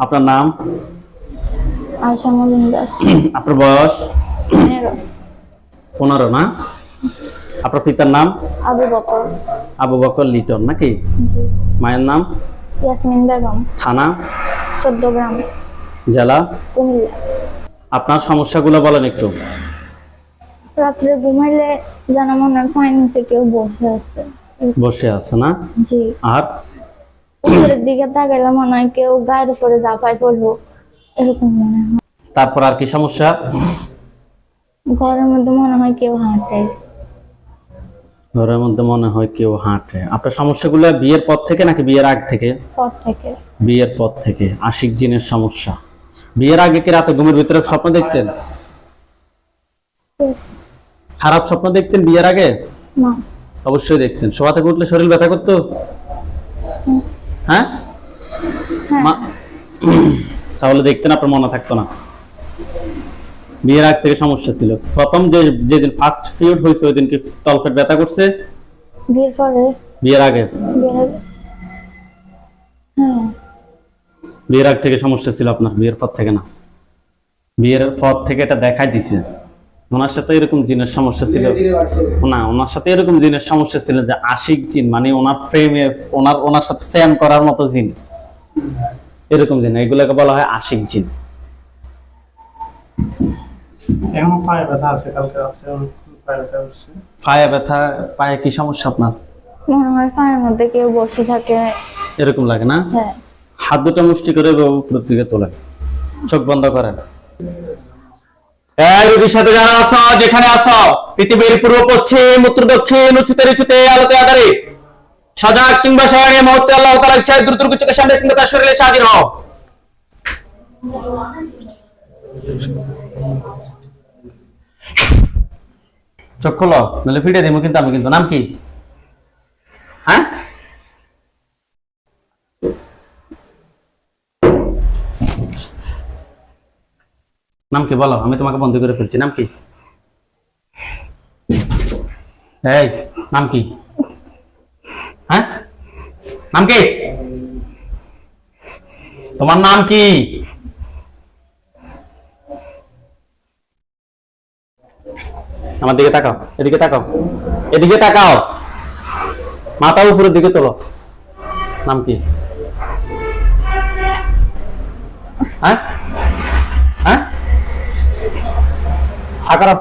আপনার নাম? আয়শা মজুমদার। আপনার বয়স? 15। 15 না? আপনার পিতার নাম? আবু বকর। আবু বকর লিটন নাকি? জি। মায়ের নাম? ইয়াসমিন বেগম। থানা? 14 গ্রাম। জেলা? কুমিল্লা। আপনার সমস্যাগুলো বলেন একটু। রাত্রে ঘুমাইলে যেন মনে হয় পায়ের নিচে কেউ বসে আছে। বসে আছে না? জি। আর উপরের দিকে তাকাইলে মনে হয় কেউ গায়ের উপরে ঝাঁপায় পড়বো, এরকম মনে হয়। তারপর আর কি সমস্যা? ঘরের মধ্যে মনে হয় কেউ হাঁটে। ঘরের মধ্যে মনে হয় কেউ হাঁটে। আপনার সমস্যাগুলো বিয়ের পর থেকে নাকি বিয়ের আগ থেকে? পর থেকে। বিয়ের পর থেকে। আশিক জিনের সমস্যা। বিয়ের আগে কি রাতে ঘুমের ভিতরে স্বপ্ন দেখতেন? খারাপ স্বপ্ন দেখতেন বিয়ের আগে? না। অবশ্যই দেখতেন। শোয়া থেকে উঠলে শরীর ব্যথা করতো? হ্যাঁ? হ্যাঁ। তাহলে দেখতেন, আপনার মনে থাকতো না। বিয়ের আগ থেকে সমস্যা ছিল। প্রথম যেদিন ফার্স্ট পিরিয়ড হয়েছে ওই দিন কি তলপেট ব্যথা করছে? বিয়ের পরে। বিয়ের আগে? হ্যাঁ। বিয়ের আগ থেকে সমস্যা ছিল আপনার, বিয়ের পর থেকে না। বিয়ের পর থেকে এটা দেখাই দিছে। ওনার সাথে এরকম জিনের সমস্যা ছিল না, ওনার সাথে এরকম জিনের সমস্যা ছিল যে আশিক জিন, মানে ওনার প্রেমে ওনার সাথে প্রেম করার মতো জিন, এরকম জিন, এগুলোকে বলা হয় আশিক জিন। এখন পায়ে ব্যথা আছে, কালকে রাত্রে অনেক পায়ে ব্যথা হচ্ছে। পায়ে ব্যথা? পায়ে কি সমস্যা আপনার? মনে হয় পায়ের মধ্যে কেউ বসে থাকে, এরকম লাগে না? হ্যাঁ। হাত দুটো মুষ্টি করে উপরের দিকে তোলেন, চোখ বন্ধ করেন। এই রোগীর সাথে যারা আছো, যেখানে আছো, পৃথিবীর পূর্ব পশ্চিম উত্তর দক্ষিণ উচ্চতে নিচুতে আলোতে আধারে, সজাগ কিংবা শয়নে মুহূর্তে আল্লাহ তাআলার ইচ্ছায় দ্রুত রোগীর চোখের সামনে কিংবা তার শরীরে হাজির হও। চোখ খোলো, নাহলে ফিটে দিব কিন্তু আমি। কিন্তু নাম কি? হ্যাঁ, নাম কি বলো? আমি তোমাকে বন্দি করে ফেলছি। নাম কি? এই নাম কি? হ্যাঁ, নাম কি? তোমার নাম কি? আমার দিকে তাকাও, এদিকে তাকাও, এদিকে তাকাও, মাথা উপরের দিকে তোলো। নাম কি? হ্যাঁ হ্যাঁ, হা করো,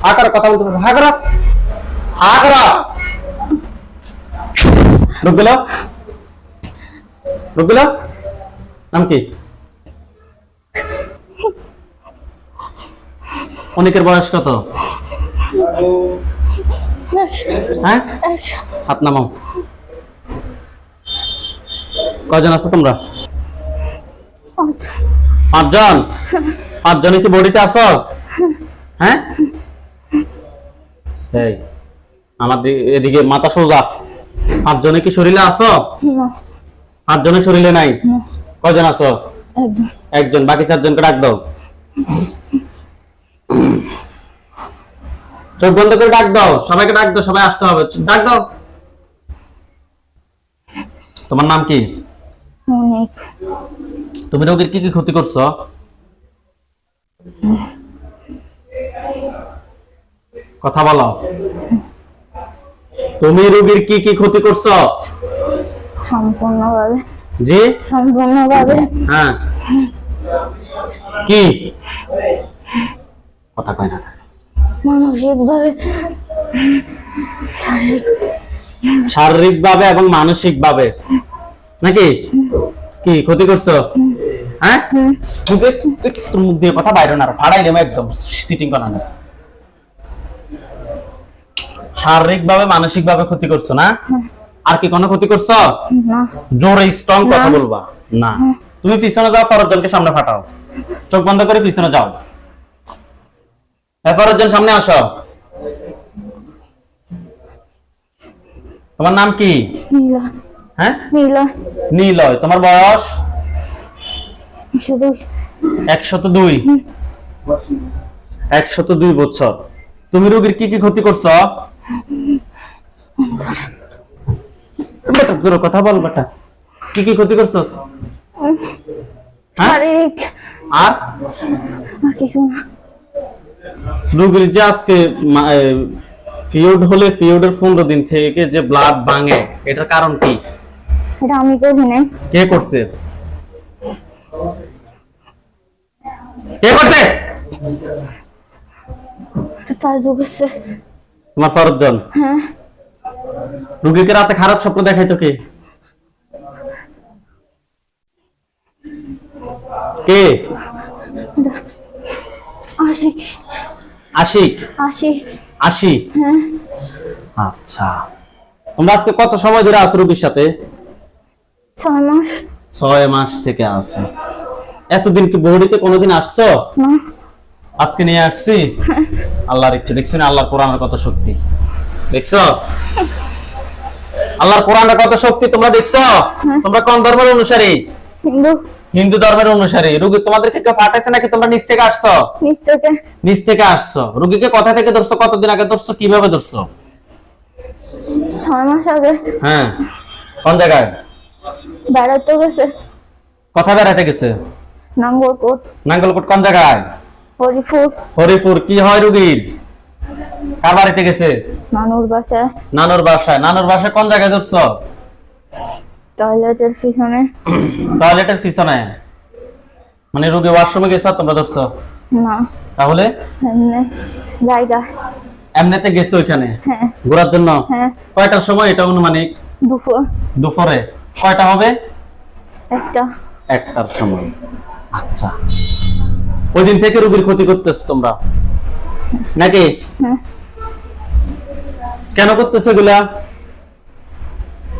হা করো, কথা বলতে পারো, হা করো, হা করো। রুক গেল, রুক গেল। নাম কি? অনেকের বয়স কত? হ্যাঁ, হাত নামাও। কয়জন আছো তোমরা? 5 জন। 5 জনে কি বডিতে আছো? হ্যাঁ, এই আমার এদিকে মাথা সোজা। 5 জনে কি শরীরে আছো? 5 জনের শরীরে নাই। কয়জন আছো? একজন। বাকি 4 জনকে ডাক দাও। চোখ বন্ধ করে ডাক দাও, সবাইকে ডাক দাও, সবাই আসতে হবে, ডাক দাও। তোমার নাম কি? তুমি রোগীর কি কি ক্ষতি করছো? কথা বলো। তুমি রোগীর কি কি ক্ষতি করছো? সম্পূর্ণভাবে। জি, সম্পূর্ণভাবে। হ্যাঁ, কি কথা কয় না? মানসিকভাবে, শারীরিকভাবে এবং মানসিকভাবে নাকি? কি ক্ষতি করছো? হ্যাঁ, তোর মুখ দিয়ে কথা বাইরে না, ফাড়াই দেবো একদম, সিটিং করানো। শারীরিকভাবে মানসিকভাবে ক্ষতি করছো না? আর কি কোনো ক্ষতি করছো? না। জোরে স্ট্রং কথা বলবা না। তুমি পিছনে যাও, ফরজনকে সামনে ফাটাও, চোখ বন্ধ করে পিছনে যাও। ফরজন সামনে আসো। তোমার নাম কি? নীলা। হ্যাঁ, নীলা। নীলয়। তোমার বয়স? 102। 102 বছর। তুমি রোগীর কি কি ক্ষতি করছো? জোরে কথা বল বেটা, কি কি ক্ষতি করছো? হ্যাঁ? শারীরিক আর আর কিছু না। রোগীর যে আজকে পিরিয়ড হলে পিরিয়ডের 15 দিন থেকে যে ব্লাড ভাঙে, এটার কারণ কি? এটা আমি করি নাই। কে করছে? কে করছে? এটা ফাজু গেছে। তোমার ফরজন। হ্যাঁ রোগীকে রাতে খারাপ স্বপ্ন দেখাইতো কে? কে? আশিক আশিক। আশিক আশিক। হ্যাঁ আচ্ছা, তোমরা আজকে কত সময় ধরে আছো রোগীর সাথে? 6 মাস। 6 মাস থেকে আছে। এতদিন কি বহরিতে কোনোদিন আসছো? না আজকে নিয়ে আসছি। আল্লাহর ইচ্ছে। দেখছো না আল্লাহর কোরআনের কত শক্তি? দেখছো আল্লাহর কোরআনের কত শক্তি? তোমরা দেখছো? তোমরা কোন ধর্মের অনুসারী? হিন্দু। হিন্দু ধর্মের অনুসারী। রোগী তোমাদেরকে কেউ পাঠাইছে নাকি তোমরা নিচ থেকে আসছো? নিচ থেকে। নিচ থেকে আসছো। রোগীকে কোথা থেকে ধরছো? কতদিন আগে ধরছো? কিভাবে ধরছো? 6 মাস আগে হ্যাঁ, কোন জায়গায়? বেড়াতে গেছে কথা বেড়াতে গেছে। নাঙ্গলকোট। নাঙ্গলকোট কোন জায়গায়? হরিপুর। হরিপুর। কি হয় রোগীর? কার বাড়িতে গেছে? নানুর বাসায়। নানুর বাসায়। নানুর বাসায় কোন জায়গায় ধরছো? টয়লেটের পিছনে। টয়লেটের পিছনে। মানে রোগী ওয়াশরুমে গেছে আর তোমরা ধরছো? না তাহলে এমনি জায়গা। এমনিতে গেছে ওইখানে হ্যাঁ ঘোরার জন্য? হ্যাঁ কয়টার সময় এটা অনুমানিক? দুপুর। দুপুরে। কয়টা হবে? একটা। 1টার সময়। আচ্ছা, ওই দিন থেকে রোগীর ক্ষতি করতেছো তোমরা নাকি? হ্যাঁ কেন করতেছো এগুলা?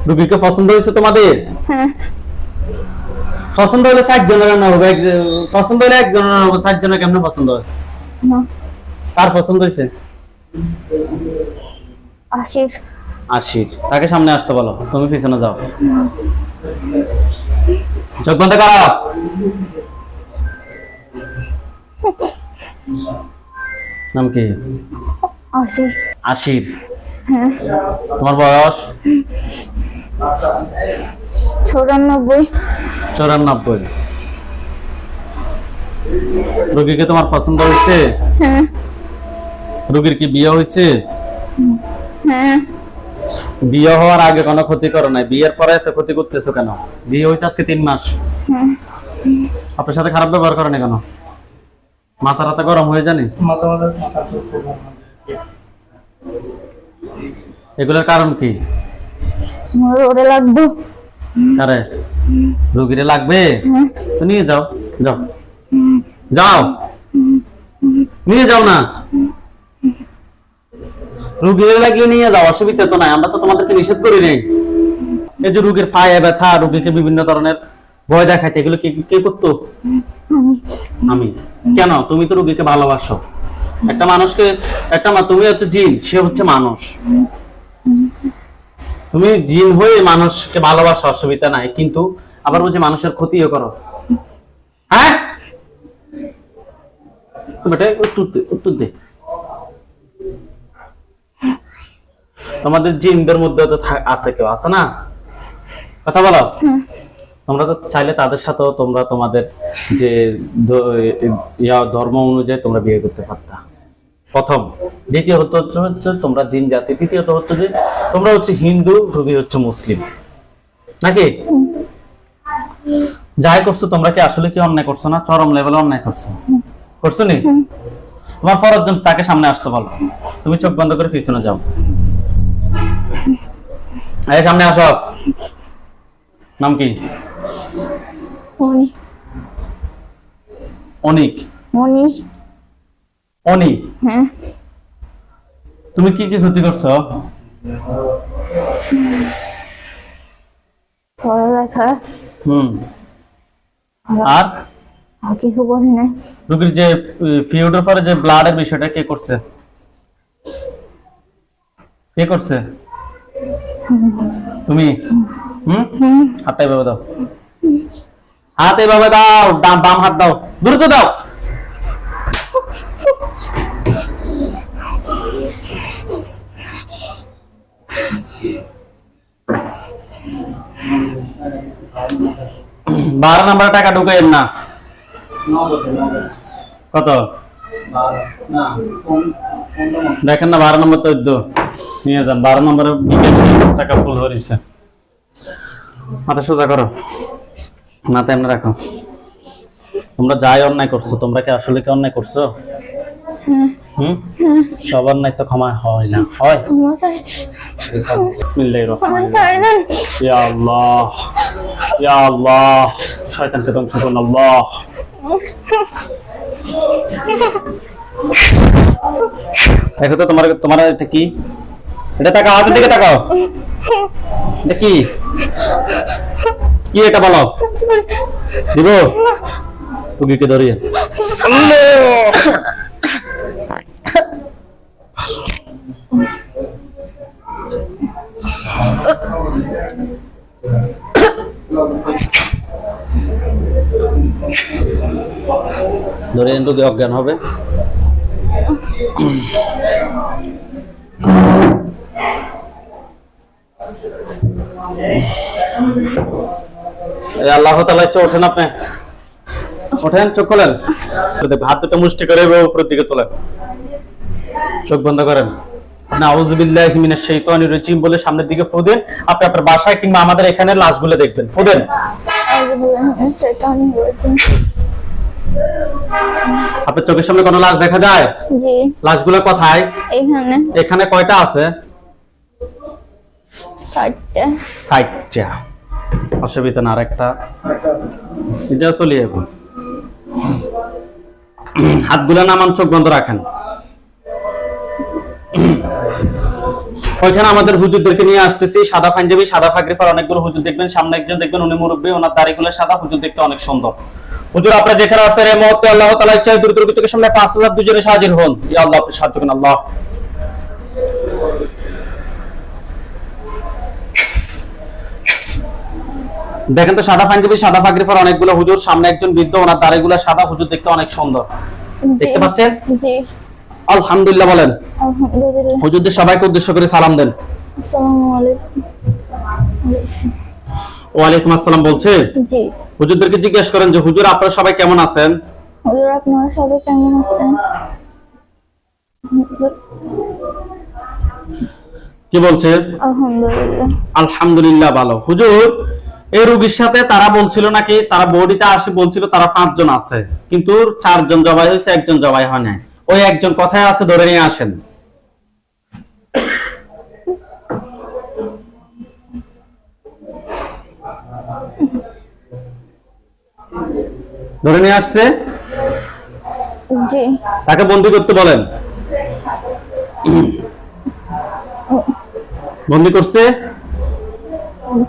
রোগীকে পছন্দ হয়েছে তোমাদের? হ্যাঁ পছন্দ হলে 60 জনের রান্না হবে। পছন্দ হলে 1 জনের রান্না হবে, 60 জনের কেমনে পছন্দ হয়? না কার পছন্দ হয়েছে? আশিক। আশিক। তাকে সামনে আসতে বলো, তুমি পিছনে যাও। চোখ বন্ধ করো। নাম কি? আশিক। আশির। হ্যাঁ তোমার বয়স? 94। 94। রোগীকে তোমার পছন্দ হয়েছে? হ্যাঁ রোগীর কি বিয়ে হয়েছে? হ্যাঁ বিয়ে হওয়ার আগে কোনো ক্ষতি করো নাই, বিয়ের পরে এত ক্ষতি করতেছো কেন? বিয়ে হয়েছে আজকে 3 মাস। হ্যাঁ আপনার সাথে খারাপ ব্যবহার করে না কেন? মাথা রাতা গরম হয়ে জানি? মাঝে মাঝে মাথা ঘুরতে ঘুরতে। এগুলোর কারণ কি? আমার ওরে লাগবে। আরে রোগীরে লাগবে হ্যাঁ তো নিয়ে যাও। যাও যাও, নিয়ে যাও না। রোগীরে লাগলে নিয়ে যাও, অসুবিধা তো নাই। আমরা তো তোমাদেরকে নিষেধ করি নাই। এই যে রোগীর পায়ে ব্যথা, রোগীকে বিভিন্ন ধরনের ভয় দেখাইতে, এগুলো কে করতো? আমি। কেন? তুমি তো রোগীকে ভালোবাসো। একটা মানুষকে তুমি হচ্ছে জিন, সে হচ্ছে মানুষ। তুমি জিন হয়ে মানুষকে ভালোবাসো, অসুবিধা নাই, কিন্তু আবার বলছে মানুষের ক্ষতিও করো। হ্যাঁ বেটা উত্তর দে। তোমাদের জিনদের মধ্যে তো আছে, কেউ আছে না? কথা বলো। তোমরা তো চাইলে তাদের সাথেও তোমরা তোমাদের যে ধর্ম অনুযায়ী তোমরা বিয়ে করতে পারতা, প্রথম। দ্বিতীয়ত হচ্ছে তোমরা জিন জাতি। তৃতীয়ত হচ্ছে যে তোমরা হচ্ছে হিন্দু, রবি হচ্ছে মুসলিম, নাকি? যাই করছো তোমরা, কি আসলে কি অন্যায় করছো না? চরম লেভেলে অন্যায় করছো নি? তোমার ফরজন তাকে সামনে আসতে বলো। তুমি চোখ বন্ধ করে পিছনে যাও। এই সামনে আসো। নাম কি? মনি। অনিক। মনি। অনি। হ্যাঁ তুমি কি কি ক্ষতি করছো? পড়ালেখা। আর আর কিছু করি নাই। রোগীর যে পিরিয়ডের পরে যে ব্লাডের বিষয়টা কে করছে? কে করছে? তুমি। হাতটা এভাবে দাও, হাত এভাবে দাও, বাম হাত দাও, দ্রুত দাও। 12 নম্বরে টাকা ঢুকাইেন না। কত দেখেন না, 12 নম্বর তো নিয়ে যান। 12 নম্বরে বিকাশে টাকা ফুল হয়েছে। মাথা সোজা করো, মাথা এমনি রাখো। তোমরা যাই অন্যায় করছো, তোমরা কি আসলে কি অন্যায় করছো? সব অন্যায় তো ক্ষমা হয় না, হয়? বিসমিল্লাহির রহমানির রহিম। ইয়া আল্লাহ, ইয়া আল্লাহ, শয়তানকে ধ্বংস করুন আল্লাহ। দেখো তো তোমার এটা কি? এটা তাকাও, হাতের দিকে তাকাও। এটা কি? কি এটা বলো? দিব টুকিকে ধরিয়ে। ধরে টুকি অজ্ঞান হবে। আল্লাহ তাআলা ওঠেন, আপনি ওঠেন, চোখ খোলেন, হাত দুটো মুষ্টি করে উপরের দিকে তোলেন, চোখ বন্ধ করেন। আউযু বিল্লাহি মিনাশ শাইতানির রাজিম বলে সামনের দিকে ফু দেন। আপনি আপনার বাসায় কিংবা আমাদের এখানে লাশগুলো দেখবেন, ফু দেন। আপনার চোখের সামনে কোনো লাশ দেখা যায়? জি। লাশগুলো কোথায়? এখানে। এখানে কয়টা আছে? 60টা। 60টা। অসুবিধা না, আরেকটা এটাও চলে যাবো। হাতগুলো নামান, চোখ বন্ধ রাখেন। ওইখানে আমাদের হুজুরদেরকে নিয়ে আসতেছি, সাদা পাঞ্জাবি, সাদা পাগড়ি পরা অনেকগুলো হুজুর দেখবেন। সামনে একজন দেখবেন, উনি মুরব্বী, ওনার দাড়িগুলো সাদা, হুজুর দেখতে অনেক সুন্দর। হুজুর আপনারা যেখানে আছেন এই মুহূর্তে আল্লাহ তাআলা ইচ্ছায় দ্রুত চোখের সামনে 5000 দুজনে হাজির হন। ইয়া আল্লাহ, আপনি সাহায্য করুন আল্লাহ। দেখেন তো সাদা পাঞ্জাবি, সাদা পাগড়ি পরা অনেকগুলো হুজুর। সামনে একজন বৃদ্ধ, ওনার দাড়িগুলো সাদা, হুজুর দেখতে অনেক সুন্দর। দেখতে পাচ্ছেন? জি। আলহামদুলিল্লাহ বলেন। আলহামদুলিল্লাহ। হুজুরদের সবাইকে উদ্দেশ্য করে সালাম দেন। আসসালামু আলাইকুম। ওয়ালাইকুম আসসালাম বলছে। জি। হুজুরদেরকে জিজ্ঞেস করেন যে হুজুর আপনারা সবাই কেমন আছেন? হুজুর আপনারা সবাই কেমন আছেন? কি বলছে? আলহামদুলিল্লাহ। আলহামদুলিল্লাহ ভালো। হুজুর এই রোগীর সাথে তারা বলছিল নাকি, তারা বডিতে আসে বলছিল তারা 5 জন আছে, কিন্তু 4 জন জবাই হয়েছে, 1 জন জবাই হয় নাই। ওই একজন কোথায় আছে ধরে নিয়ে আসেন। ধরে নিয়ে আসছে, জি। তাকে বন্দি করতে বলেন। বন্দি করছে?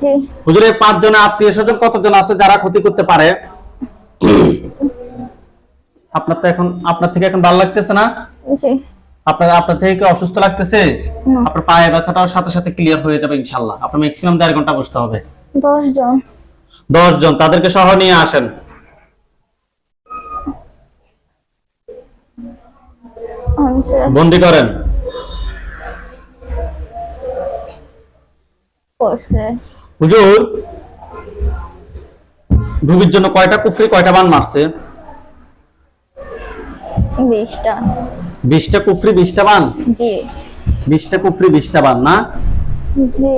জি। হুজুর এই 5 জনের আত্মীয় স্বজন কতজন আছে যারা ক্ষতি করতে পারে? আপনার থেকে এখন ভালো লাগতেছে না? জি। আপনার থেকে কি অসুস্থ লাগতেছে? আপনার পায়ে ব্যথাটাও সাথে সাথে ক্লিয়ার হয়ে যাবে ইনশাআল্লাহ। আপনার ম্যাক্সিমাম 1.5 ঘন্টা বসতে হবে। 10 জন। 10 জন, তাদেরকে সহ নিয়ে আসেন। আচ্ছা। বন্দি করেন। করছে। হুজুর রোগীর জন্য কয়টা কুফরি, কয়টা বান মারছে? 20টা। 20টা কুফরি, 20টা বান? জি। 20টা কুফরি, 20টা বান না? জি।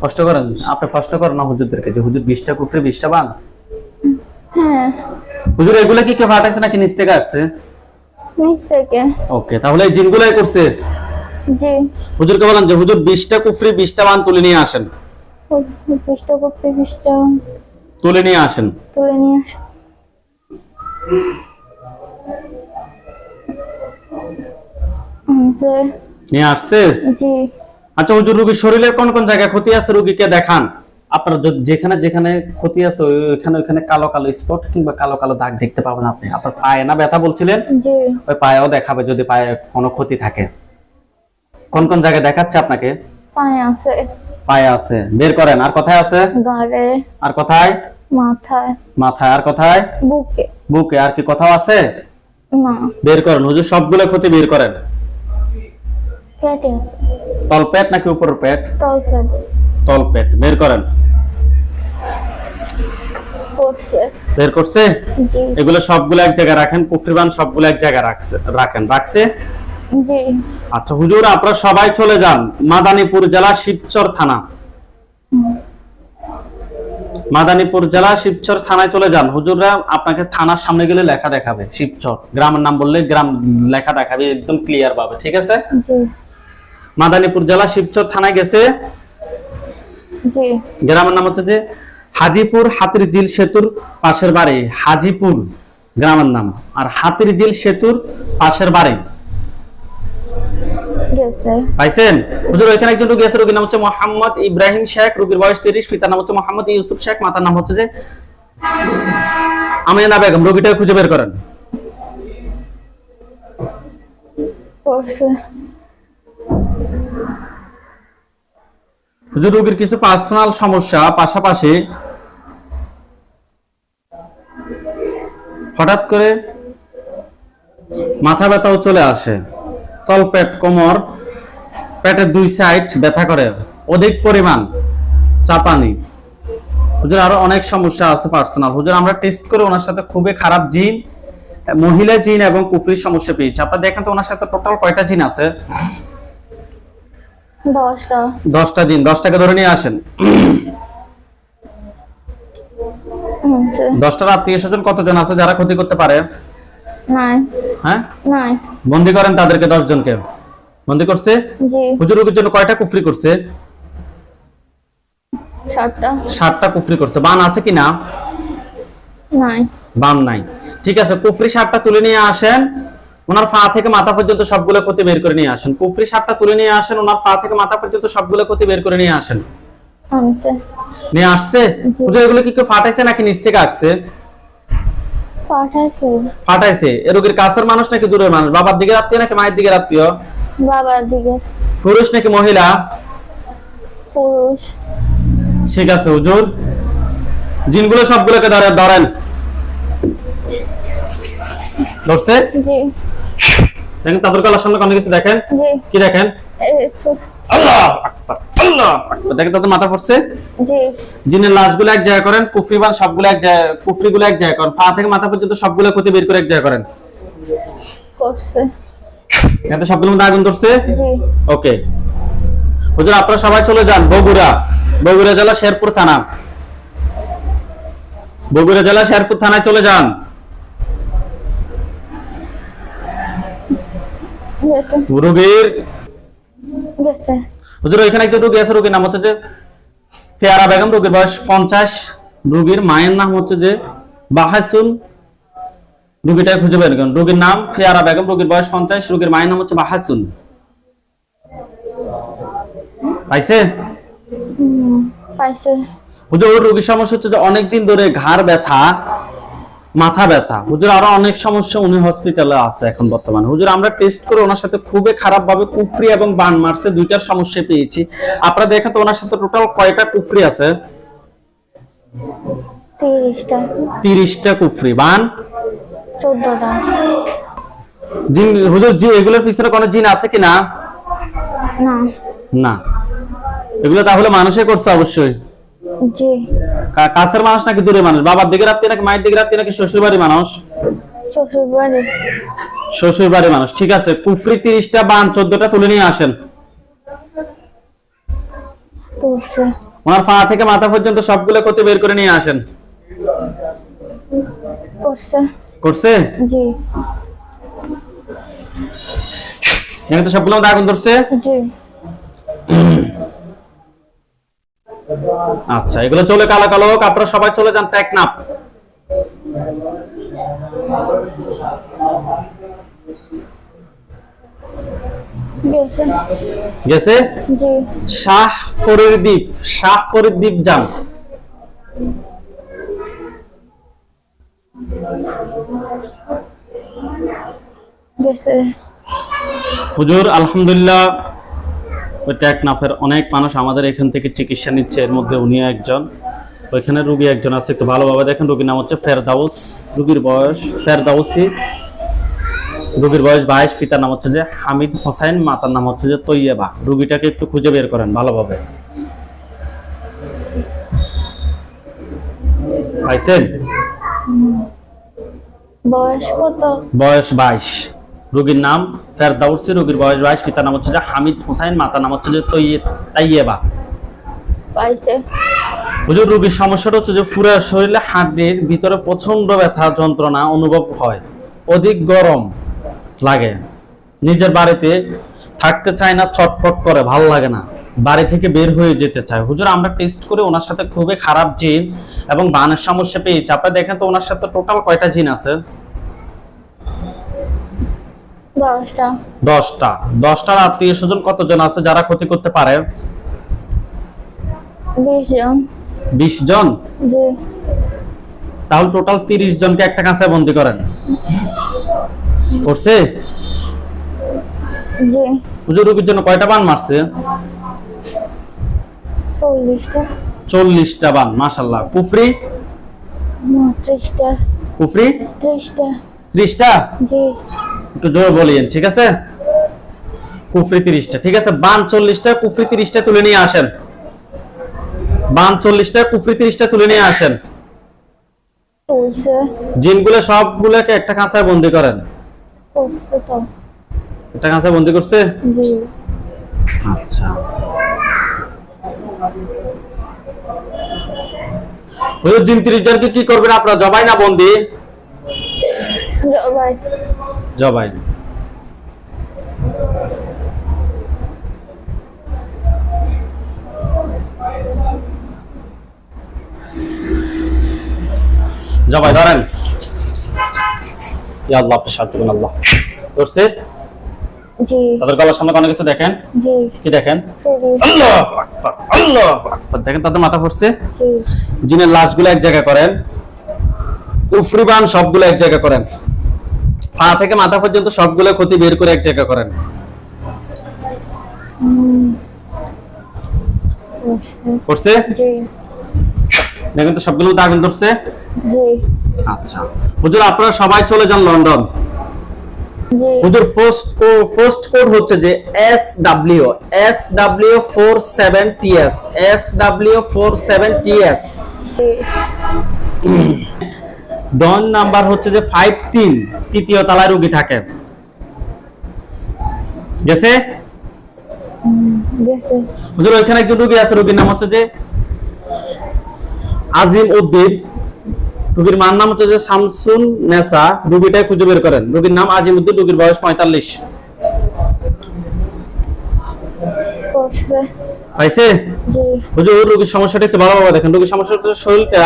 কষ্ট করেন, আপনি কষ্ট করেন না হুজুরদেরকে যে হুজুর 20টা কুফরি, 20টা বান। হ্যাঁ। হুজুর এগুলা কি কেউ পাঠাইছে নাকি নিচ থেকে আসছে? নিচ থেকে। ওকে, তাহলে এই জিনগুলাই করছে। জি। হুজুরকে বলেন যে হুজুর 20টা কুফরি, 20টা বান তুলে নিয়ে আসেন। 20টা কপি, 20টা তুলে নিয়ে আসেন। তুলে নিয়ে আস। নিয়ে আসছে? জি। আচ্ছা হুজুর রোগীর শরীরের কোন কোন জায়গায় ক্ষতি আছে রোগীকে দেখান। আপনার যেখানে যেখানে ক্ষতি আছে ওইখানে কালো কালো স্পট কিংবা কালো কালো দাগ দেখতে পাবেন আপনি। আপনার পায়ে না ব্যথা বলছিলেন? জি। ওই পায়েও দেখাবে যদি পায়ে কোনো ক্ষতি থাকে। কোন কোন জায়গায় দেখাচ্ছে আপনাকে? পায়ে আছে। পায়ে আছে, বের করেন। আর কোথায় আছে? গালে। আর কোথায়? মাথায়। মাথায়। আর কোথায়? বুকে। বুকে। আর কি কোথাও আছে? না। বের করেন হুজুর, সবগুলো ক্ষতি বের করেন। পেটে আছে। তলপেট নাকি উপরের পেট? তলপেট। তলপেট বের করেন। করছে। বের করছে? জি এগুলো সবগুলো এক জায়গায় রাখেন, কুফরিবান সবগুলো এক জায়গায় রাখছে। জি আচ্ছা হুজুর, আপনারা সবাই চলে যান মাদারীপুর জেলা শিবচর থানা। মাদারীপুর জেলা শিবচর থানায় চলে যান। হুজুররা আপনাকে থানার সামনে গেলে লেখা দেখাবে, শিবচর গ্রামের নাম বললে গ্রাম লেখা দেখাবে একদম ক্লিয়ার পাবে, ঠিক আছে? জি মাদারীপুর জেলা শিবচর থানায় গেছে। জি গ্রামের নাম হচ্ছে যে হাজিপুর, হাতির ঝিল সেতুর পাশের বাড়ি হাজিপুর গ্রামের নাম, আর হাতির ঝিল সেতুর পাশের বাড়ি। গেছে। পাইছেন? হুজুর ওইখানে একজন রোগী আছে, রোগীর নাম হচ্ছে মোহাম্মদ ইব্রাহিম শেখ, রোগীর বয়স 30, পিতার নাম হচ্ছে মোহাম্মদ ইউসুফ শেখ, মাতার নাম হচ্ছে যে আমিনা বেগম। রোগীটাকে খুঁজে বের করেন। করছে। হুজুর রোগীর কিছু পার্সোনাল সমস্যা, পাশাপাশি হঠাৎ করে মাথা ব্যথাও চলে আসে, তলপেট, কোমর, পেটের 2 সাইড ব্যথা করে, অধিক পরিমাণ চাপানি। হুজুর আরো অনেক সমস্যা আছে পার্সোনাল। হুজুর আমরা টেস্ট করে ওনার সাথে খুবই খারাপ জিন, মহিলা জিন এবং কুফরির সমস্যা পেয়েছি। আপনারা দেখেন তো ওনার সাথে টোটাল কয়টা জিন আছে? 10টা। 10টা জিন। 10টাকে ধরে নিয়ে আসেন। আচ্ছা। 10টার আত্মীয় স্বজন কতজন আছে যারা ক্ষতি করতে পারে? নাই হ্যাঁ, নাই। বন্দি করেন তাদেরকে। 10 জনকে বন্দি করছে। জি হুজুর রোগীর জন্য কয়টা কুফরি করছে? 7টা। 7টা কুফরি করছে। বান আছে কি না? নাই বান নাই। ঠিক আছে, কুফরি 7টা তুলে নিয়ে আসেন। ওনার পা থেকে মাথা পর্যন্ত সবগুলো ক্ষতি বের করে নিয়ে আসেন। কুফরি 7টা তুলে নিয়ে আসেন, ওনার পা থেকে মাথা পর্যন্ত সবগুলো ক্ষতি বের করে নিয়ে আসেন। আনছে। নিয়ে আসছে? হুজুর এগুলো কি কেউ ফাটাইছে নাকি নিচ থেকে আসছে? পাঠাইছে। ফাটাইছে। এ রোগীর কাছের মানুষ নাকি দূরের মানুষ? বাবার দিকে আত্মীয় নাকি মায়ের দিকে আত্মীয়? বাবার দিকে। পুরুষ নাকি মহিলা? পুরুষ। ঠিক আছে হুজুর, জিনগুলো সবগুলোকে ধরেন। ধরছে? জি দেখেন তাদের গলার সামনে কোনো কিছু দেখেন? জি কি দেখেন? আল্লাহ আকবার, আল্লাহ আকবার। দেখেন তাদের মাথা পড়ছে। জি জিনের লাশগুলো এক জায়গায় করেন, কুফরিবান সবগুলো এক জায়গায়, কুফরিগুলো এক জায়গায় করেন, পা থেকে মাথা পর্যন্ত সবগুলো ক্ষতি বের করে এক জায়গায় করেন। করছে। এতে সবগুলোর মধ্যে আগুন ধরছে। জি ওকে হুজুর আপনারা সবাই চলে যান বগুড়া জেলা শেরপুর থানা। বগুড়া জেলা শেরপুর থানায় চলে যান। গেছে। রোগীর গেছে। হুজুর এখানে একটা রোগী আছে, রোগীর নাম হচ্ছে যে ফেয়ারা বেগম, রোগীর বয়স 50, রোগীর মায়ের নাম হচ্ছে যে বাহাসুন। রোগীটা খুঁজে বের করুন। রোগীর নাম ফেয়ারা বেগম, রোগীর বয়স 50, রোগীর মায়ের নাম হচ্ছে বাহাসুন। পাইছে? পাইছে। হুজুর রোগীর সমস্যা হচ্ছে যে অনেকদিন ধরে ঘাড় ব্যথা, মাথা ব্যথা। হুজুর আরো অনেক সমস্যা, উনি হসপিটালে আছে এখন বর্তমানে। হুজুর আমরা টেস্ট করে ওনার সাথে খুবই খারাপ ভাবে কুফরি এবং বান মারছে, 2টার সমস্যা পেয়েছি। আপনারা দেখেন তো ওনার সাথে টোটাল কয়টা কুফরি আছে? 30টা। 30টা কুফরি। বান 14টা। জিন হুজুর জি এগুলোর পিছনে কোনো জিন আছে কি না? না না। এগুলো তাহলে মানুষে করছে অবশ্যই। জি কাছের মানুষ নাকি দূরের মানুষ? বাবার দিকে রাত্রি নাকি মায়ের দিকে রাত্রি নাকি শ্বশুর বাড়ির মানুষ? শ্বশুর বাড়ি। শ্বশুর বাড়ির মানুষ। ঠিক আছে, কুফরি 30টা, বান 14টা তুলে নিয়ে আসেন। তুলছে। ওনার পা থেকে মাথা পর্যন্ত সবগুলো ক্ষতি বের করে নিয়ে আসেন। করছে। করছে? জি এখানে তো সবগুলো মধ্যে আগুন ধরছে। জি আচ্ছা এগুলো চলে কালো কালো হোক, আপনারা সবাই চলে যান টেকনাফ। গেছে। গেছে? জি শাহ ফরিদ দ্বীপ যান। গেছে। হুজুর আলহামদুলিল্লাহ ওই টেকনাফের অনেক মানুষ আমাদের এখান থেকে চিকিৎসা নিচ্ছে, এর মধ্যে উনি একজন। ওইখানে রোগী একজন আছে, একটু ভালোভাবে দেখেন। রোগীর নাম হচ্ছে ফেরদাউস, রোগীর বয়স ফেরদাউসি, রোগীর বয়স 22, পিতার নাম হচ্ছে যে হামিদ হোসেন, মাতার নাম হচ্ছে যে তৈয়বা। রোগীটাকে একটু খুঁজে বের করেন ভালোভাবে। পাইছেন? বয়স কত? বয়স 22। রোগীর নাম ফেরদাউসি, রোগীর বয়স 22, পিতার নাম হচ্ছে যে হামিদ হুসাইন, মাতার নাম হচ্ছে যে তাইয়েবা। পাইছে। হুজুর রোগীর সমস্যাটা হচ্ছে যে পুরো শরীরে হাড়ের ভিতরে প্রচন্ড ব্যথা যন্ত্রণা অনুভব হয়, অধিক গরম লাগে, নিজের বাড়িতে থাকতে চায় না, ছটফট করে, ভালো লাগে না, বাড়ি থেকে বের হয়ে যেতে চায়। হুজুর আমরা টেস্ট করে ওনার সাথে খুবই খারাপ জিন এবং বানের সমস্যা পেয়েছি। আপনি দেখেন তো ওনার সাথে টোটাল কয়টা জিন আছে? 10টা। 10টা। 10টার আত্মীয় স্বজন কতজন আছে যারা ক্ষতি করতে পারে? 20 জন। 20 জন। জি। তাহলে টোটাল 30 জনকে একটা কাঁচায় বন্দি করেন। করছে? জি। হুজুর রোগীর জন্য কয়টা বান মারছে? 40টা। 40টা বান, মাশাআল্লাহ। কুফরি? 30টা। কুফরি? 30টা। 30টা? জি। একটু জোরে বলিয়েন, ঠিক আছে? কুফরি 30টা, ঠিক আছে। বান 40টা, কুফরি 30টা তুলে নিয়ে আসেন। বান 40টা, কুফরি 30টা তুলে নিয়ে আসেন। তুলছে। জিনগুলো সবগুলোকে একটা কাঁচায় বন্দি করেন। করছে তো। একটা কাঁচায় বন্দি করছে? জি। আচ্ছা। হুজুর জিন 30 জনকে কি করবেন আপনারা? জবাই না বন্দি? জবাই। জবাই। জবাই ধরেন। ইয়া আল্লাহ, আপনি সাহায্য করুন আল্লাহ। ধরছে? জি। তাদের গলার সামনে কোনো কিছু দেখেন? জি। কি দেখেন? শরীর। আল্লাহু আকবার, আল্লাহু আকবার। দেখেন তাদের মাথা ফুটছে। জি। জিনের লাশগুলো এক জায়গায় করেন, কুফরি বান সবগুলো এক জায়গায় করেন, পা থেকে মাথা পর্যন্ত সবগুলো ক্ষতি বের করে এক জায়গায় করেন। করছে। করছে? জি। দেখেন তো সবগুলো আগুন ধরছে। জি। আচ্ছা হুজুর আপনারা সবাই চলে যান লন্ডন। জি। হুজুর ফার্স্ট কোড হচ্ছে যে SW47TS, SW47TS। ডন নাম্বার হচ্ছে যে 53, তৃতীয় তলায় রোগী থাকে। গেছে? গেছে। হুজুর ওইখানে একজন রোগী আছে, রোগীর নাম হচ্ছে যে আজিম উদ্দিন, রোগীর মার নাম হচ্ছে যে শামসুন নেসা। রোগীটাই খুঁজে বের করেন। রোগীর নাম আজিম উদ্দিন, রোগীর বয়স 45। করছে। পাইছে? জি। হুজুর রোগীর সমস্যাটা একটু ভালোভাবে দেখেন। রোগীর সমস্যাটা হচ্ছে শরীরটা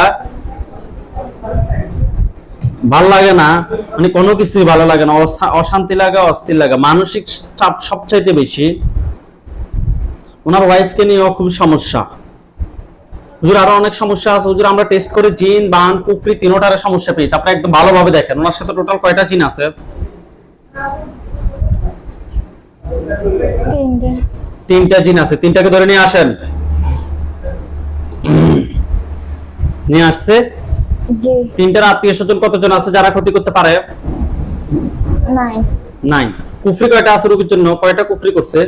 ভালো লাগে না, মানে কোনো কিছুই ভালো লাগে না, অশান্তি লাগে, অস্থির লাগে, মানসিক চাপ সবচাইতে বেশি। ওনার ওয়াইফকে নিয়েও খুব সমস্যা। হুজুর আরো অনেক সমস্যা আছে। হুজুর আমরা টেস্ট করে জিন, বান, কুফরি তিনটার সমস্যা পেয়েছি। আপনি একদম ভালোভাবে দেখেন ওনার সাথে টোটাল কয়টা জিন আছে? 3টে। 3টা জিন আছে। 3টাকে ধরে নিয়ে আসেন। নিয়ে আসছে। জি। 3টার আত্মীয় স্বজন কতজন আছে যারা ক্ষতি করতে পারে? 9। নাই। কুফরি কয়টা আছে রোগীর জন্য? কয়টা কুফরি করছে?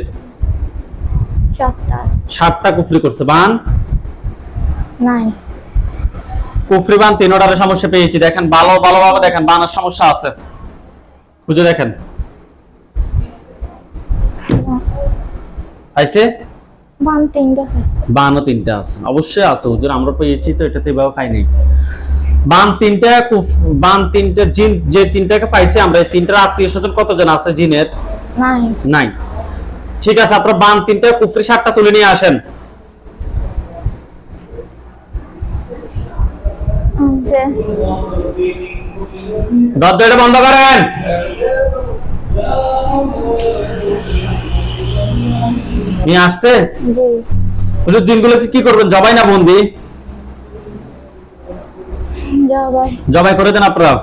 7টা। 7টা কুফরি করছে। বান? 9। কুফরি বান তিনটার সমস্যা পেয়েছি। দেখেন ভালোভাবে দেখেন, বানের সমস্যা আছে। বুঝে দেখেন। আইছে? বান 3টা আছে। বানও 3টা আছে। অবশ্যই আছে হুজুর, আমরা পেয়েছি তো, এটাতে এভাবে পাই নাই। বান 3টা, বান 3টা জিন যে 3টাকে পাইছি আমরা, এই 3টার আত্মীয় স্বজন কতজন আছে জিনের? 9। নাই। ঠিক আছে, আপনারা বান 3টা, কুফরি 7টা তুলে নিয়ে আসেন। আছে। দরজাটা বন্ধ করেন। নিয়ে আসছে। জি। হুজুর জিনগুলোকে কি করবেন? জবাই না বন্দি? জবাই। জবাই করে দেন আপনারা।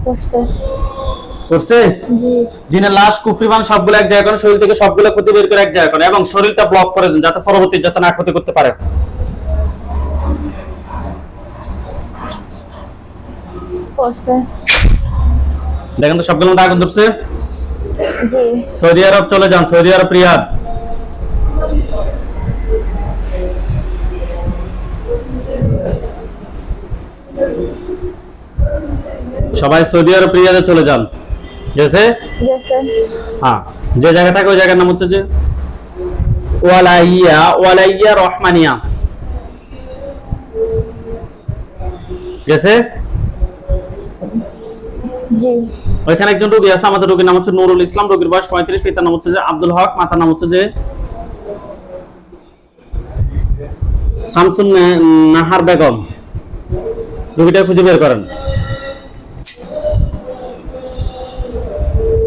করছে। করছে? জি। জিনের লাশ, কুফরি বান সবগুলো এক জায়গায় করেন, শরীর থেকে সবগুলো ক্ষতি বের করে এক জায়গায় করেন এবং শরীরটা ব্লক করে দেন যাতে পরবর্তী যাতে না ক্ষতি করতে পারে। করছে। দেখেন তো সবগুলো মধ্যে আগুন ধরছে। জি। সৌদি আরব চলে যান, সৌদি আরব রিয়াদ। সবাই সৌদি আরব রিয়াদে চলে যান। গেছে? গেছে। হ্যাঁ, যে জায়গা থাকে ওই জায়গার নাম হচ্ছে যে ওয়ালাইয়া রহমানিয়া। গেছে? জি। ওইখানে একজন রোগী আছে, আমাদের রোগীর নাম হচ্ছে নুরুল ইসলাম, রোগীর বয়স 35, পিতার নাম হচ্ছে যে আব্দুল হক, মাতার নাম হচ্ছে যে শামসুন নাহার বেগম। রোগীটা খুঁজে বের করেন।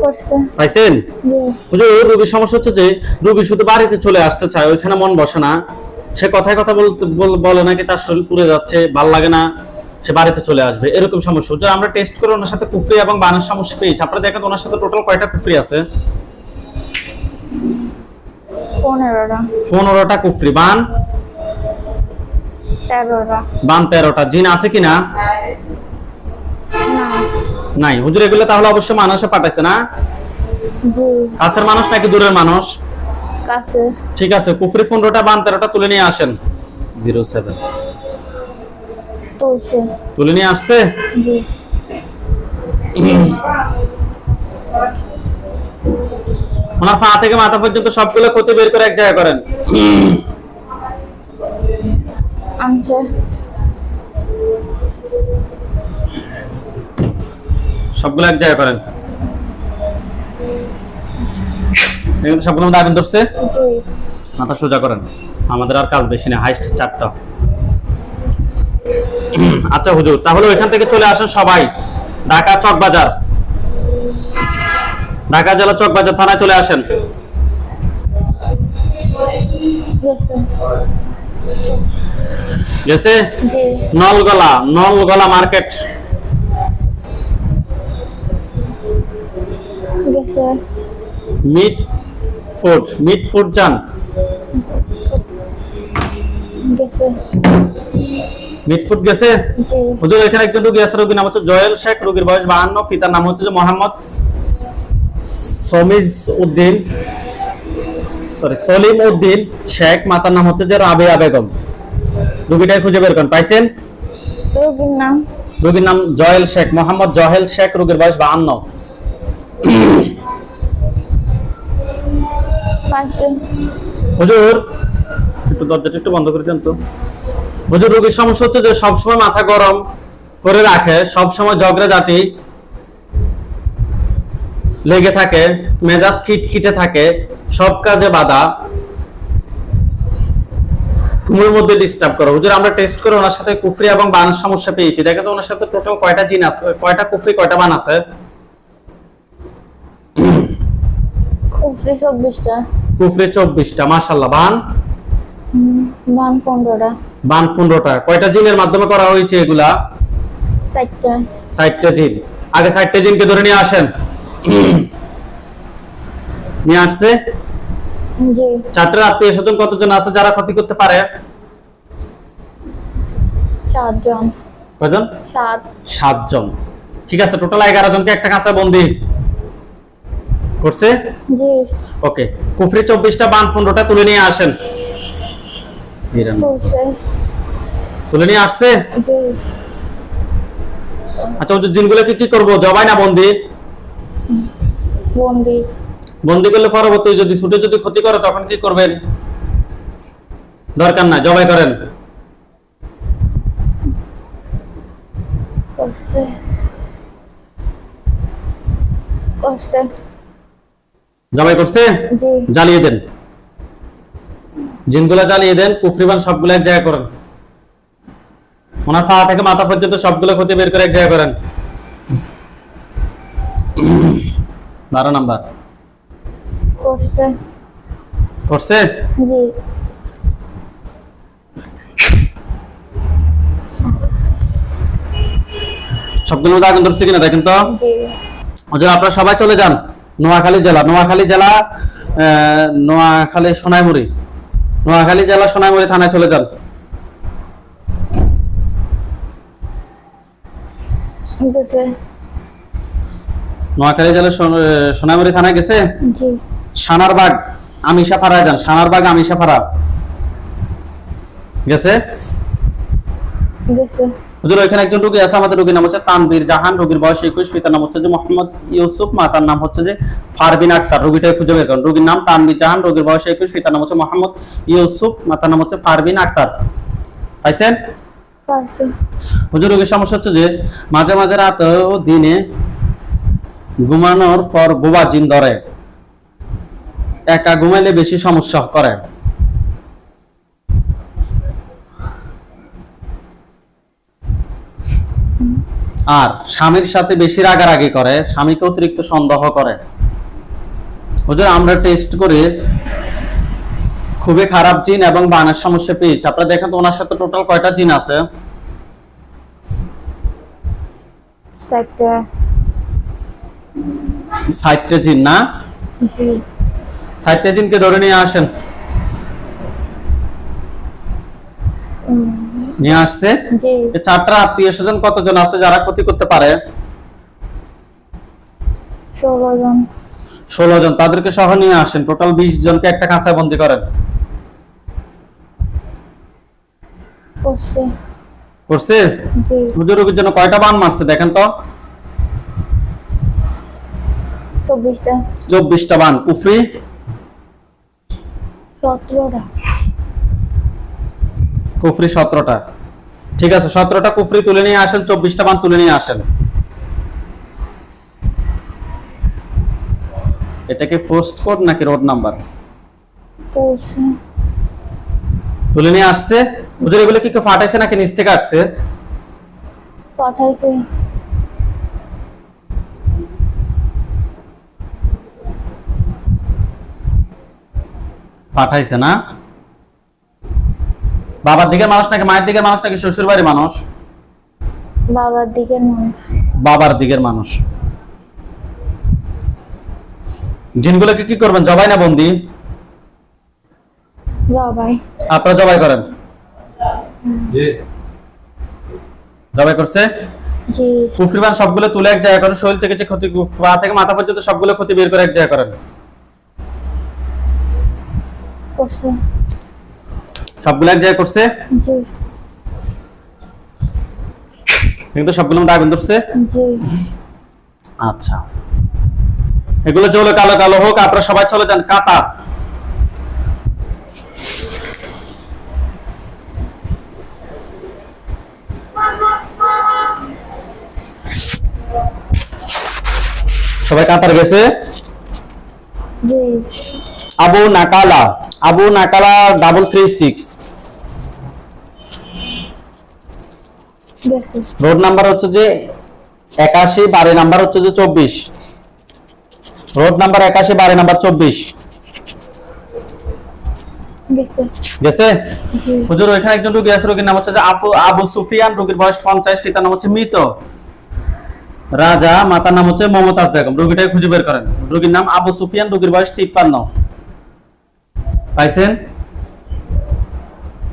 করছে। পাইছেন? জি। হুজুর, রোগীর সমস্যা হচ্ছে যে রোগী শুধু বাড়িতে চলে আসতে চায়, ওইখানে মন বসে না। সে কথায় কথা বলে নাকি তার শরীর পুড়ে যাচ্ছে, ভাল লাগে না, সে বাড়িতে চলে আসবে, এরকম সমস্যা। হুজুর, আমরা টেস্ট করে ওনার সাথে কুফরি এবং বানের সমস্যা পেয়েছি। আপনারা দেখেন ওনার সাথে টোটাল কয়টা কুফরি আছে? 15টা। 15টা কুফরি। বান 13টা। বান 13টা। জিন আছে কিনা? না। নাই। হুজুর, এগুলো তাহলে অবশ্যই মানুষে পাঠাইছে না? জি। কাছের মানুষ নাকি দূরের মানুষ? কাছে। ঠিক আছে, কুফরি 15টা, বান 13টা তুলে নিয়ে আসেন। 07 তুলছে। তুলে নিয়ে আসছে। জি। ওনার পা থেকে মাথা পর্যন্ত সবগুলো ক্ষতি বের করে এক জায়গায় করেন। আনছে। সবগুলো এক জায়গায় করেন। এগুলো সবগুলো মধ্যে আগুন ধরছে। জি। মাথা সোজা করেন। আমাদের আর কাজ বেশি না, হাইস্ট 4টা। আচ্ছা হুজুর, তাহলে ওইখান থেকে চলে আসেন সবাই ঢাকা চকবাজার, ঢাকা জেলা চকবাজার থানায় চলে আসেন। গেছে। গেছে? জি। নলগলা মার্কেট। গেছে। মিট ফুড যান। গেছে। মিট ফুড গেছে? জি। হুজুর, এখানে একজন রোগী আছে, রোগীর নাম হচ্ছে জয়েল শেখ, রোগীর বয়স 52, পিতার নাম হচ্ছে যে মোহাম্মদ সলিম উদ্দিন শেখ, মাতার নাম হচ্ছে যে রাবেয়া বেগম। রোগীটা খুঁজে বের করেন। পাইছেন? রোগীর নাম? রোগীর নাম জয়েল শেখ, মোহাম্মদ জহেল শেখ, রোগীর বয়স 52। পাইছে। হুজুর, একটু দরজাটা একটু বন্ধ করে দেন তো। হুজুর, রোগীর সমস্যা হচ্ছে যে সবসময় মাথা গরম করে রাখে, সবসময় ঝগড়া জাতি লেগে থাকে, মেজাজ খিটখিটে থাকে, সব কাজে বাধা, ঘুমের মধ্যে ডিস্টার্ব করে। হুজুর, আমরা টেস্ট করে ওনার সাথে কুফরি এবং বানের সমস্যা পেয়েছি। দেখে তো ওনার সাথে টোটাল কয়টা জিন আছে, কয়টা কুফরি, কয়টা বান আছে? কুফরি 24টা। কুফরি 24টা। মাশাআল্লাহ। বান? বান 15টা। বান 15টা। কয়টা জিনের মাধ্যমে করা হয়েছে এগুলা? 4টা। 60টা জিন। আগে 60টা জিনকে ধরে নিয়ে আসেন। নিয়ে আসছে। জি। 4টার আত্মীয় স্বজন কতজন আছে যারা ক্ষতি করতে পারে? 7 জন। কয়জন? 7 জন। ঠিক আছে, টোটাল 11 জনকে একটা কাঁচা বন্দি করছে। জি। ওকে, কুফরি 24টা, বান 15টা তুলে নিয়ে আসেন। তুলছে। তুলে নিয়ে আসছে। জি। আচ্ছা, ওই জিনগুলোকে কি করবো, জবাই না বন্দি? বন্দি। বন্দি করলে পরবর্তী যদি ছুটে যদি ক্ষতি করে তখন কি করবেন? দরকার না, জবাই করেন। করছে। করছে। জবাই করছে। জি। জ্বালিয়ে দেন, জিনগুলা জ্বালিয়ে দেন, কুফরিবান সবগুলো এক জায়গায় করেন। ওনার পা থেকে মাথা পর্যন্ত সবগুলো ক্ষতি বের করে এক জায়গায় করেন। 12 নাম্বার। করছে। করছে? জি। সবগুলোর মধ্যে আগুন ধরছে কিনা দেখেন তো। জি। হুজুর, আপনারা সবাই চলে যান নোয়াখালী জেলা, নোয়াখালী সোনাইমুড়ি থানায় চলে যান। গেছে। নোয়াখালী জেলা সোনাইমুড়ি থানায় গেছে। জি। সানারবাগ আমিশাপাড়ায় যান, সানারবাগ আমিশাপাড়া। গেছে? গেছে। হুজুর ওইখানে একজন রোগী আছে, আমাদের রোগীর নাম হচ্ছে তানভীর জাহান, রোগীর বয়স 21, পিতার নাম হচ্ছে যে মোহাম্মদ ইউসুফ, মাতার নাম হচ্ছে যে ফারবিন আক্তার। রোগীটা খুঁজে বের করুন। রোগীর নাম তানভীর জাহান, রোগীর বয়স 21, পিতার নাম হচ্ছে মোহাম্মদ ইউসুফ, মাতার নাম হচ্ছে ফারবিন আক্তার। পাইছেন? পাইছি। হুজুর রোগীর সমস্যা হচ্ছে যে মাঝে মাঝে রাত ও দিনে ঘুমানোর পর বোবা জিন ধরে, একা ঘুমাইলে বেশি সমস্যা করে। আর স্বামীর সাথে বেশি রাগারাগি করে, স্বামীকে অতিরিক্ত সন্দেহ করে। হুজুর আমরা টেস্ট করে খুবই খারাপ জিন এবং বানের সমস্যা পেয়েছি। আপনারা দেখেন তো ওনার সাথে টোটাল কয়টা জিন আছে? 4টা। 60টা জিন না? জি 60টা জিনকে ধরে নিয়ে আসেন। নিয়ে আসছে। জি এই 4টা আত্মীয় স্বজন কতজন আছে যারা ক্ষতি করতে পারে? 16 জন। 16 জন। তাদেরকে সহ নিয়ে আসেন। টোটাল 20 জনকে একটা কাঁচায় বন্দি করেন। করছে। করছে? জি হুজুর রোগীর জন্য কয়টা বান মারছে দেখেন তো? 24টা। 24টা বান। কুফরি? 17টা। কুফরি 17টা। ঠিক আছে, 17টা কুফরি তুলে নিয়ে আসেন, 24টা বান তুলে নিয়ে আসেন। এটা কি পোস্ট কোড নাকি রোড নাম্বার? তুলছে। তুলে নিয়ে আসছে। হুজুর এগুলো কি কেউ ফাটাইছে নাকি নিচ থেকে আসছে? পাঠাইছে। পাঠাইছে না? বাবার দিকের মানুষ নাকি মায়ের দিকের মানুষ নাকি শ্বশুর বাড়ির মানুষ? বাবার দিকের মানুষ। বাবার দিকের মানুষ। জিনগুলোকে কি করবেন, জবাই না বন্দি? জবাই। আপনারা জবাই করেন? জবাই করছে। জি কুফরিবান সবগুলো তুলে এক জায়গায় করেন, শরীর থেকে যে ক্ষতি, পা থেকে মাথা পর্যন্ত সবগুলো ক্ষতি বের করে এক জায়গায় করেন। করছে। সবগুলো এক জায়গায় করছে জি কিন্তু সবগুলো মধ্যে আগুন ধরছে। জি আচ্ছা, এগুলো জ্বলে কালো কালো হোক, আপনারা সবাই চলে যান কাতার। সবাই কাতার গেছে। জি আবু নাকালা, আবু নাকালা 336 গেছে। রোড নাম্বার হচ্ছে যে 81, বাড়ি নাম্বার হচ্ছে যে 24। রোড নাম্বার 81, বাড়ি নাম্বার 24। গেছে। গেছে? জি হুজুর ওইখানে একজন রোগী আছে, রোগীর নাম হচ্ছে যে আবু সুফিয়ান, রোগীর বয়স 50, পিতার নাম হচ্ছে মৃত রাজা, মাতার নাম হচ্ছে মমতাজ বেগম। রোগীটাকে খুঁজে বের করেন। রোগীর নাম আবু সুফিয়ান, রোগীর বয়স 53। পাইছেন?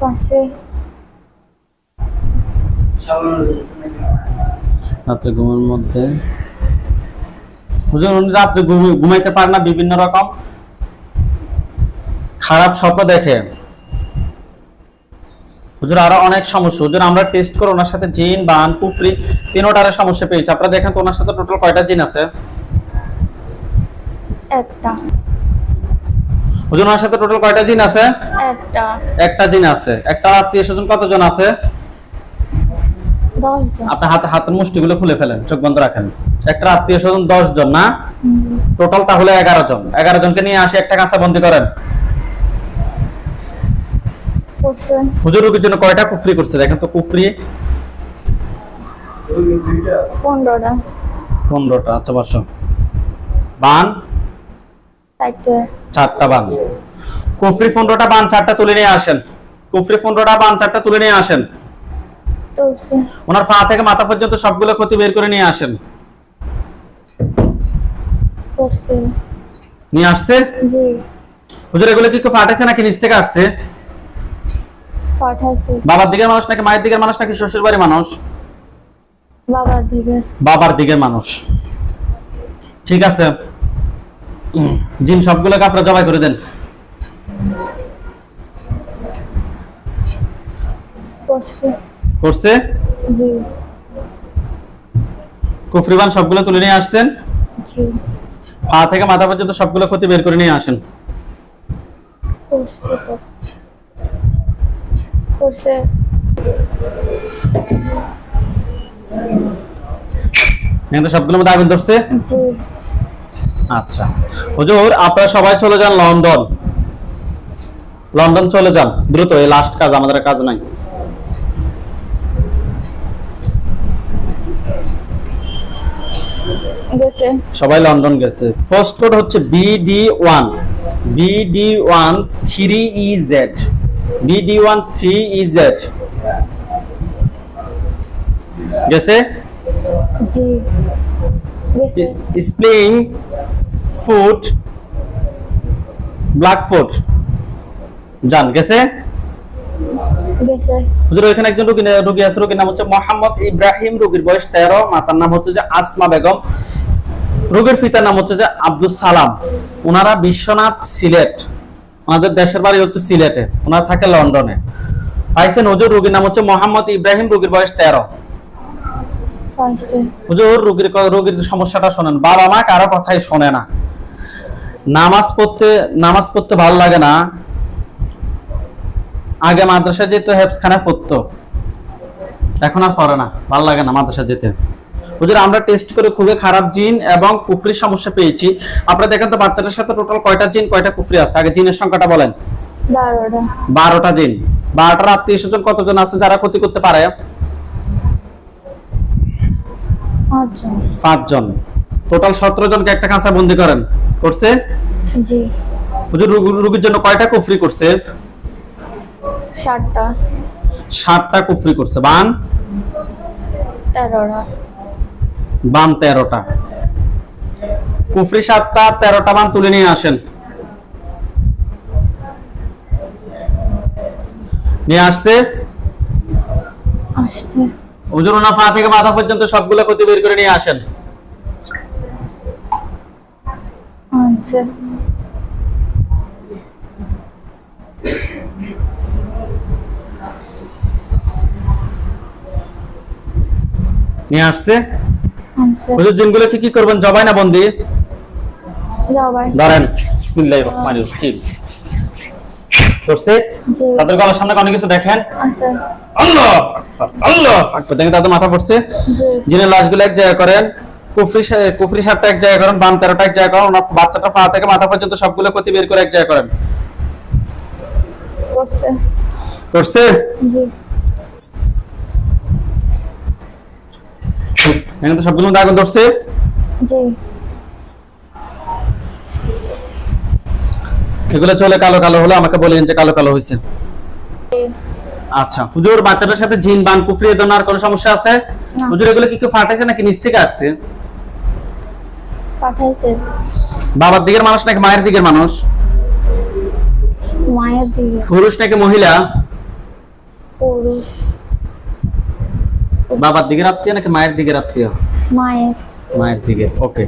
পাশে। রাত্রে ঘুমের মধ্যে হুজুর উনি রাত্রে ঘুমাইতে পারে না, বিভিন্ন রকম খারাপ স্বপ্ন দেখে। হুজুর আরো অনেক সমস্যা। হুজুর আমরা টেস্ট করে ওনার সাথে জিন বান কুফরি তিনটার সমস্যা পেয়েছি। আপনারা দেখেন তো ওনার সাথে টোটাল কয়টা জিন আছে? একটা। হুজুর ওনার সাথে টোটাল কয়টা জিন আছে? একটা। একটা জিন আছে। একটা আত্মীয় স্বজন কতজন আছে? 10 জন। আপনার হাতের মুষ্টিগুলো খুলে ফেলেন, চোখ বন্ধ রাখেন। একটা আত্মীয় স্বজন 10 জন না? টোটাল তাহলে 11 জন। 11 জনকে নিয়ে আসে একটা কাঁচা বন্দি করেন। করছে। হুজুর রোগীর জন্য কয়টা কুফরি করছে দেখেন তো? কুফরি 15টা। 15টা। আচ্ছা বসো। বান 4টা। 4টা বান। কুফরি 15টা, বান 4টা তুলে নিয়ে আসেন। কুফরি 15টা, বান 4টা তুলে নিয়ে আসেন। তুলছে। ওনার পা থেকে মাথা পর্যন্ত সবগুলো ক্ষতি বের করে নিয়ে আসেন। করছে। নিয়ে আসছে। জি হুজুর এগুলো কি কেউ ফাটাইছে নাকি নিচ থেকে আসছে? পাঠাইছে। বাবার দিকের মানুষ নাকি মায়ের দিকের মানুষ নাকি শ্বশুর বাড়ির মানুষ? বাবার দিকে। বাবার দিকের মানুষ। ঠিক আছে, জিন সবগুলোকে আপনারা জবাই করে দেন। করছে। করছে? জি কুফরিবান সবগুলো তুলে নিয়ে আসছেন, জি পা থেকে মাথা পর্যন্ত সবগুলো ক্ষতি বের করে নিয়ে আসেন। করছে তো করছে কিন্তু সবগুলোর মধ্যে আগুন ধরছে। জি আচ্ছা হুজুর, আপনারা সবাই চলে যান লন্ডন। লন্ডন চলে যান দ্রুত, এই লাস্ট কাজ, আমাদের আর কাজ নাই। গেছে সবাই লন্ডন গেছে। ফার্স্ট কোড হচ্ছে BD1, BD1 3EZ, BD1 3EZ গেছে। জি গেছে স্প্লিং ফুট ব্ল্যাক ফুট জান গেছে। গেছে হুজুর, এখানে একজন রোগী আছে, রোগীর নাম হচ্ছে মোহাম্মদ ইব্রাহিম, রোগীর বয়স 13, মাতার নাম হচ্ছে যে আসমা বেগম, রোগীর পিতার নাম হচ্ছে যে আব্দুল সালাম। ওনারা বিশ্বনাথ, সিলেট, ওনাদের দেশের বাড়ি হচ্ছে সিলেটে, ওনারা থাকে লন্ডনে। পাইছেন হুজুর, রোগীর নাম হচ্ছে মোহাম্মদ ইব্রাহিম, রোগীর বয়স 13। পাইছে হুজুর, রোগীর সমস্যাটা শোনেন। বাবা মা কারো কথাই শোনে না, নামাজ পড়তে ভালো লাগে না। আগে মাদ্রাসা যেত, হেফজখানা পড়তো, এখন আর পড়ে না, ভালো লাগে না মাদ্রাসা যেতে। হুজুর, আমরা টেস্ট করে খুবই খারাপ জিন এবং কুফরির সমস্যা পেয়েছি। আপনারা দেখেন তো বাচ্চাটার সাথে টোটাল কয়টা জিন, কয়টা কুফরি আছে? আগে জিনের সংখ্যাটা বলেন। 12টা 12টা জিন। 12টার আত্মীয় স্বজন কতজন আছে যারা ক্ষতি করতে পারে? 5 জন 5 জন। টোটাল 17 জনকে একটা খাঁচায় বন্দি করেন, করছে? জি হুজুর, রোগীর জন্য কয়টা কুফরি করছে? 7টা 7টা কুফরি করছে। বান 13টা বান 13টা। কুফরি 7টা, 13টা বান তুলে নিয়ে আসেন। নিয়ে আসছে। আসছে হুজুর, ওনার পা থেকে মাথা পর্যন্ত সবগুলো ক্ষতি বের করে নিয়ে আসেন। আচ্ছা নিয়ে আসছে। আচ্ছা হুজুর, জিনগুলো কি করবেন, জবাই না বন্দি? যাও ভাই ধরেন। বিসমিল্লাহির রহমানির রহিম। করছে? জি তাদের গলার সামনে অনেক কিছু দেখেন। আচ্ছা আল্লাহ আল্লাহ আকবার, দেখেন তাদের মাথা পড়ছে। জি জিনের লাশগুলো এক জায়গায় করেন, কুফরি 7টা এক জায়গায় করেন, বান 13টা এক জায়গায় করেন, ওনার বাচ্চাটা পা থেকে মাথা পর্যন্ত সবগুলো ক্ষতি বের করে এক জায়গায় করেন। করছে করছে? জি এখন তো সবগুলো মধ্যে আগুন ধরছে। জি এগুলো চলে কালো কালো হলো, আমাকে বলেন যে কালো কালো হয়েছে। জি। আচ্ছা হুজুর, বাচ্চাটার সাথে জিন, বান, কুফরি এ ধরনের আর কোনো সমস্যা আছে? না। হুজুর, এগুলো কি কেউ ফাটাইছে নাকি নিচ থেকে আসছে? পাঠাইছে বাবার দিকের মানুষ নাকি মায়ের দিকের মানুষ? মায়ের দিকে পুরুষ নাকি মহিলা? পুরুষ বাবার দিকের আত্মীয় নাকি মায়ের দিকের আত্মীয়? মায়ের মায়ের দিকে। ওকে।